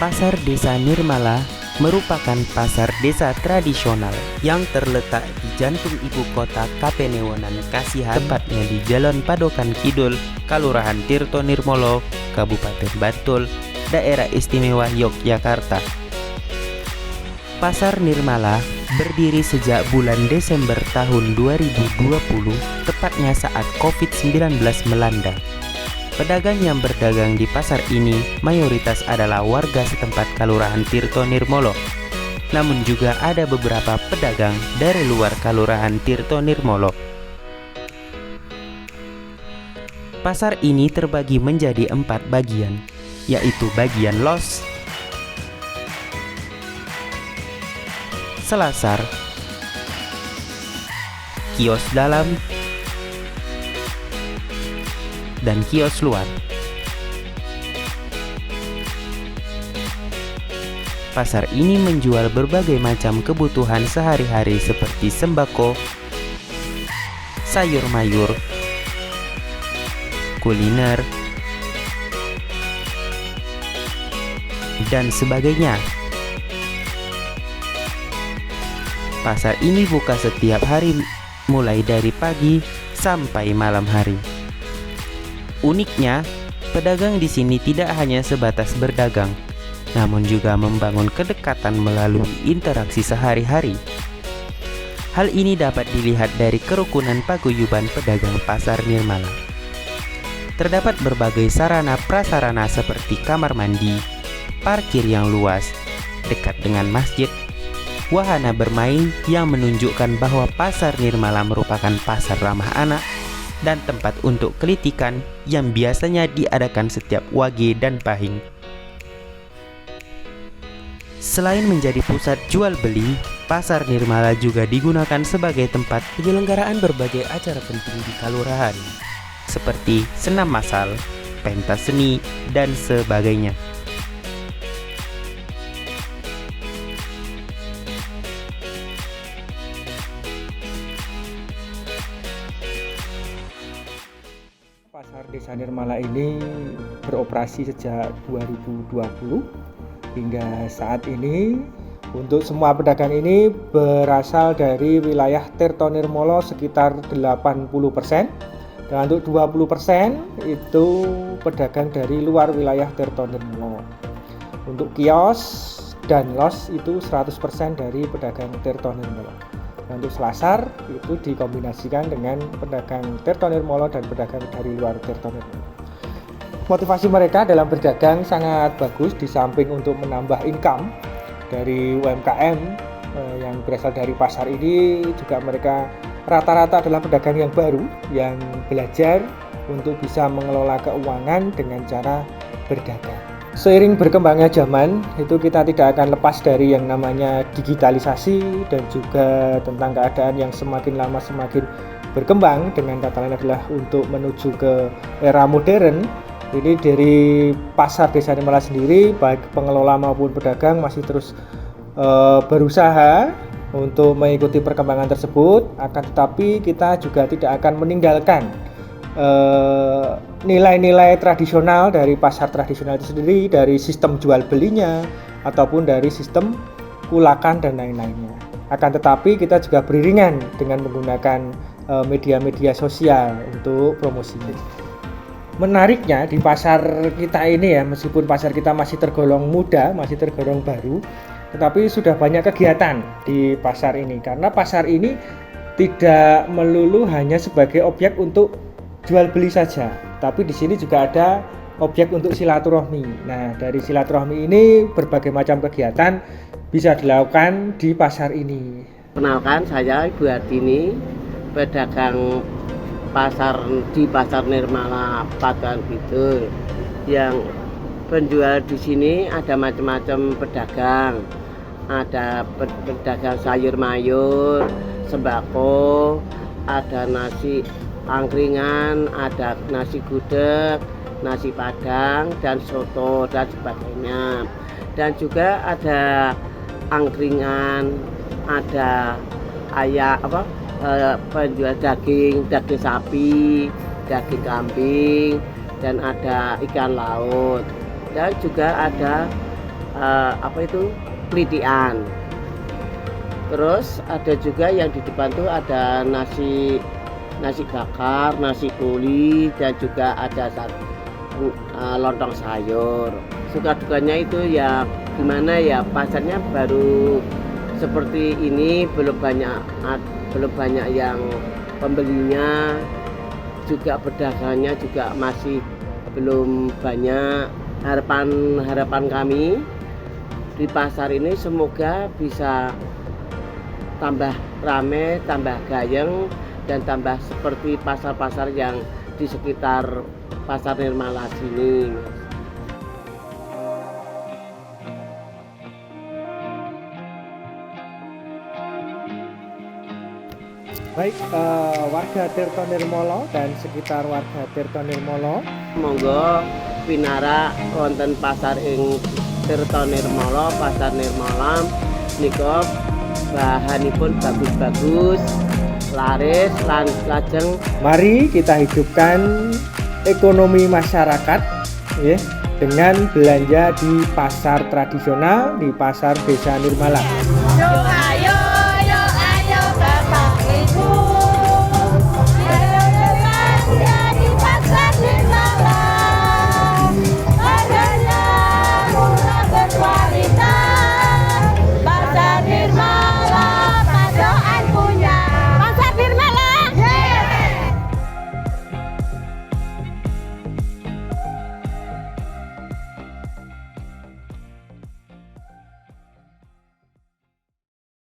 Pasar Desa Nirmala merupakan pasar desa tradisional yang terletak di jantung ibu kota Kapenewonan Kasihan, tepatnya di Jalan Padokan Kidul, Kelurahan Tirto Nirmolo, Kabupaten Bantul, Daerah Istimewa Yogyakarta. Pasar Nirmala berdiri sejak bulan Desember tahun 2020, tepatnya saat COVID-19 melanda. Pedagang yang berdagang di pasar ini mayoritas adalah warga setempat Kelurahan Tirto Nirmolo. Namun juga ada beberapa pedagang dari luar Kelurahan Tirto Nirmolo. Pasar ini terbagi menjadi 4 bagian, yaitu bagian los, selasar, kios dalam, dan kios luar. Pasar ini menjual berbagai macam kebutuhan sehari-hari seperti sembako, sayur mayur, kuliner, dan sebagainya. Pasar ini buka setiap hari mulai dari pagi sampai malam hari. Uniknya, pedagang di sini tidak hanya sebatas berdagang, namun juga membangun kedekatan melalui interaksi sehari-hari. Hal ini dapat dilihat dari kerukunan paguyuban pedagang Pasar Nirmala. Terdapat berbagai sarana prasarana seperti kamar mandi, parkir yang luas, dekat dengan masjid, wahana bermain yang menunjukkan bahwa Pasar Nirmala merupakan pasar ramah anak, dan tempat untuk kelitikan yang biasanya diadakan setiap wage dan pahing. Selain menjadi pusat jual beli, Pasar Nirmala juga digunakan sebagai tempat penyelenggaraan berbagai acara penting di kelurahan, seperti senam massal, pentas seni, dan sebagainya. Pasar Desa Nirmala ini beroperasi sejak 2020 hingga saat ini. Untuk semua pedagang ini berasal dari wilayah Tirto Nirmolo sekitar 80%, dan untuk 20% itu pedagang dari luar wilayah Tirto Nirmolo. Untuk kios dan los itu 100% dari pedagang Tirto Nirmolo. Untuk selasar itu dikombinasikan dengan pedagang Tirto Nirmolo dan pedagang dari luar Tirto Nirmolo. Motivasi mereka dalam berdagang sangat bagus, di samping untuk menambah income dari UMKM yang berasal dari pasar ini, juga mereka rata-rata adalah pedagang yang baru yang belajar untuk bisa mengelola keuangan dengan cara berdagang. Seiring berkembangnya zaman, itu kita tidak akan lepas dari yang namanya digitalisasi, dan juga tentang keadaan yang semakin lama semakin berkembang, dengan kata lain adalah untuk menuju ke era modern. Ini dari Pasar Desa Nirmala sendiri, baik pengelola maupun pedagang masih terus berusaha untuk mengikuti perkembangan tersebut. Akan tetapi kita juga tidak akan meninggalkan nilai-nilai tradisional dari pasar tradisional itu sendiri, dari sistem jual belinya ataupun dari sistem kulakan dan lain-lainnya. Akan tetapi kita juga beriringan dengan menggunakan media-media sosial untuk promosinya. Menariknya di pasar kita ini ya, meskipun pasar kita masih tergolong muda, masih tergolong baru, tetapi sudah banyak kegiatan di pasar ini, karena pasar ini tidak melulu hanya sebagai objek untuk jual beli saja, tapi di sini juga ada objek untuk silaturahmi. Nah, dari silaturahmi ini berbagai macam kegiatan bisa dilakukan di pasar ini. Kenalkan, saya Ibu Hartini, pedagang pasar di Pasar Nirmala Padokan Kidul. Yang penjual di sini ada macam-macam pedagang. Ada pedagang sayur mayur, sembako, ada nasi angkringan, ada nasi gudeg, nasi padang, dan soto dan sebagainya. Dan juga ada angkringan, ada penjual daging sapi, daging kambing, dan ada ikan laut. Dan juga ada apa itu pelitian. Terus ada juga yang di depan tuh ada nasi bakar, nasi kuli, dan juga ada lontong sayur. Suka dukanya itu ya gimana ya, pasarnya baru seperti ini, belum banyak yang pembelinya, juga pedagangnya juga masih belum banyak. Harapan kami di pasar ini semoga bisa tambah rame, tambah gayeng, dan tambah seperti pasar-pasar yang di sekitar Pasar Nirmala sini. Baik, warga Tirto Nirmolo dan sekitar warga Tirto Nirmolo, Monggo pinara wonten pasar ing Tirto Nirmolo, Pasar Nirmala nika bahanipun bagus-bagus, laris lan lajeng. mari kita hidupkan ekonomi masyarakat ya, dengan belanja di pasar tradisional, di pasar Desa Nirmala.